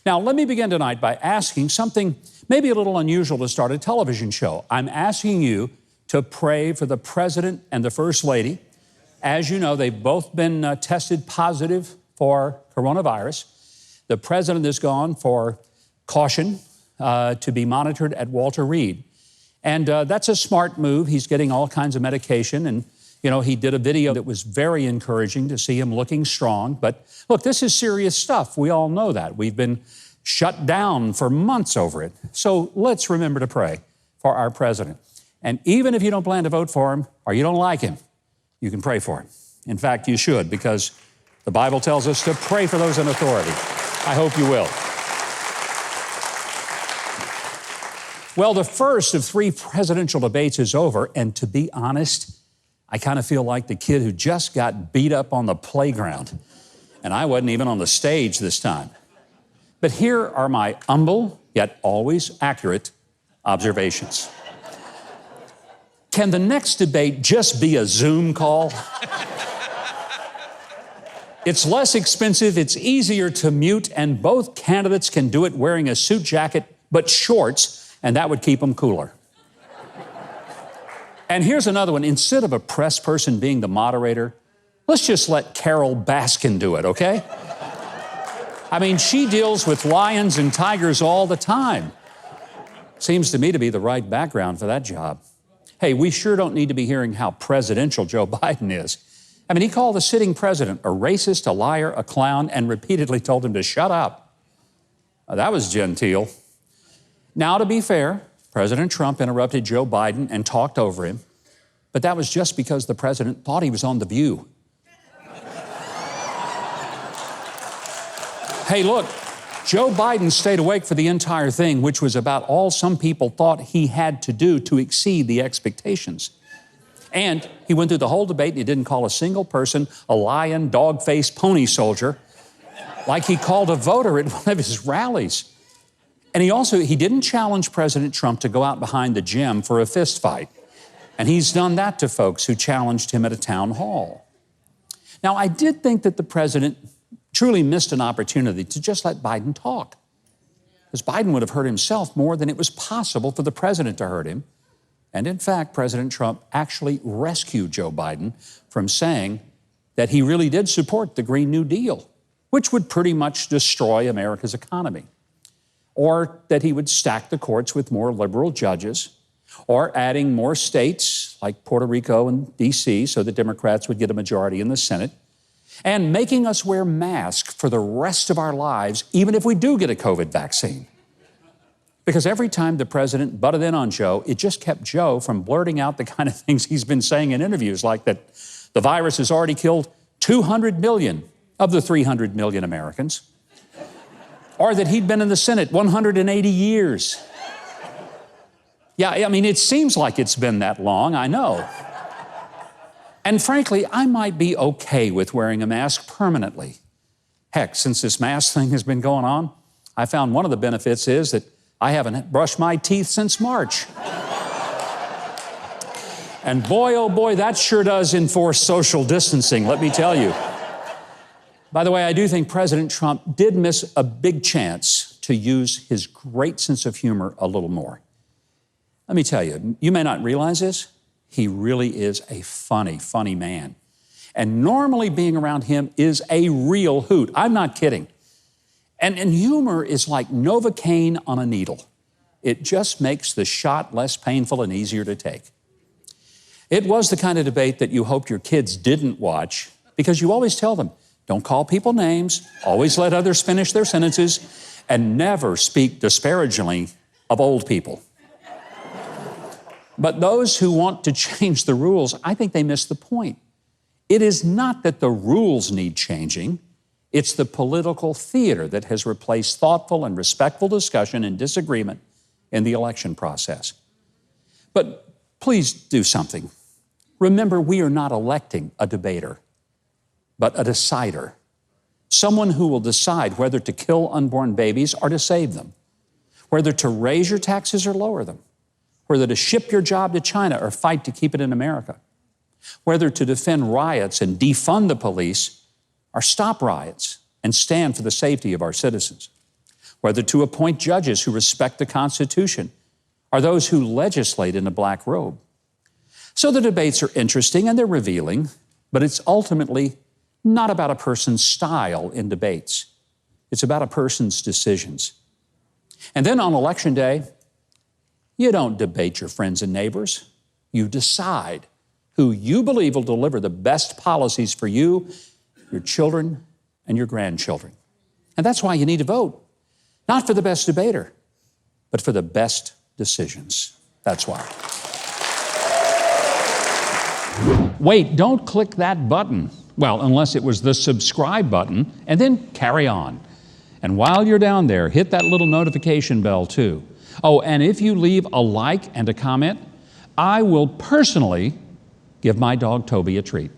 Now, let me begin tonight by asking something maybe a little unusual to start a television show. I'm asking you to pray for the President and the First Lady. As you know, they've both been tested positive for coronavirus. The President has gone for caution to be monitored at Walter Reed. And that's a smart move. He's getting all kinds of medication. And, you know, he did a video that was very encouraging to see him looking strong. But look, this is serious stuff. We all know that. We've been shut down for months over it. So let's remember to pray for our President. And even if you don't plan to vote for him or you don't like him, you can pray for him. In fact, you should, because the Bible tells us to pray for those in authority. I hope you will. Well, the first of 3 presidential debates is over, and to be honest, I kind of feel like the kid who just got beat up on the playground, and I wasn't even on the stage this time. But here are my humble, yet always accurate observations. Can the next debate just be a Zoom call? It's less expensive, it's easier to mute, and both candidates can do it wearing a suit jacket, but shorts, and that would keep them cooler. And here's another one. Instead of a press person being the moderator, let's just let Carol Baskin do it, okay? I mean, she deals with lions and tigers all the time. Seems to me to be the right background for that job. Hey, we sure don't need to be hearing how presidential Joe Biden is. I mean, he called the sitting president a racist, a liar, a clown, and repeatedly told him to shut up. That was genteel. Now, to be fair, President Trump interrupted Joe Biden and talked over him, but that was just because the president thought he was on The View. Hey, look, Joe Biden stayed awake for the entire thing, which was about all some people thought he had to do to exceed the expectations. And he went through the whole debate and he didn't call a single person a lion, dog-faced pony soldier like he called a voter at one of his rallies. And he didn't challenge President Trump to go out behind the gym for a fist fight. And he's done that to folks who challenged him at a town hall. Now, I did think that the president truly missed an opportunity to just let Biden talk, because Biden would have hurt himself more than it was possible for the president to hurt him. And in fact, President Trump actually rescued Joe Biden from saying that he really did support the Green New Deal, which would pretty much destroy America's economy, or that he would stack the courts with more liberal judges, or adding more states like Puerto Rico and D.C. so the Democrats would get a majority in the Senate, and making us wear masks for the rest of our lives, even if we do get a COVID vaccine. Because every time the president butted in on Joe, it just kept Joe from blurting out the kind of things he's been saying in interviews, like that the virus has already killed 200 million of the 300 million Americans, or that he'd been in the Senate 180 years. Yeah, I mean, it seems like it's been that long, I know. And frankly, I might be okay with wearing a mask permanently. Heck, since this mask thing has been going on, I found one of the benefits is that I haven't brushed my teeth since March. And boy, oh boy, that sure does enforce social distancing, let me tell you. By the way, I do think President Trump did miss a big chance to use his great sense of humor a little more. Let me tell you, you may not realize this, he really is a funny, funny man. And normally being around him is a real hoot. I'm not kidding. And humor is like Novocaine on a needle. It just makes the shot less painful and easier to take. It was the kind of debate that you hoped your kids didn't watch, because you always tell them, don't call people names, always let others finish their sentences, and never speak disparagingly of old people. But those who want to change the rules, I think they miss the point. It is not that the rules need changing. It's the political theater that has replaced thoughtful and respectful discussion and disagreement in the election process. But please do something. Remember, we are not electing a debater, but a decider. Someone who will decide whether to kill unborn babies or to save them, whether to raise your taxes or lower them, whether to ship your job to China or fight to keep it in America, whether to defend riots and defund the police or stop riots and stand for the safety of our citizens. whether to appoint judges who respect the Constitution or those who legislate in a black robe. So the debates are interesting and they're revealing, but it's ultimately not about a person's style in debates. It's about a person's decisions. And then on Election Day, you don't debate your friends and neighbors. You decide who you believe will deliver the best policies for you, your children, and your grandchildren. And that's why you need to vote. Not for the best debater, but for the best decisions. That's why. Wait, don't click that button. Well, unless it was the subscribe button, and then carry on. And while you're down there, hit that little notification bell too. Oh, and if you leave a like and a comment, I will personally give my dog Toby a treat.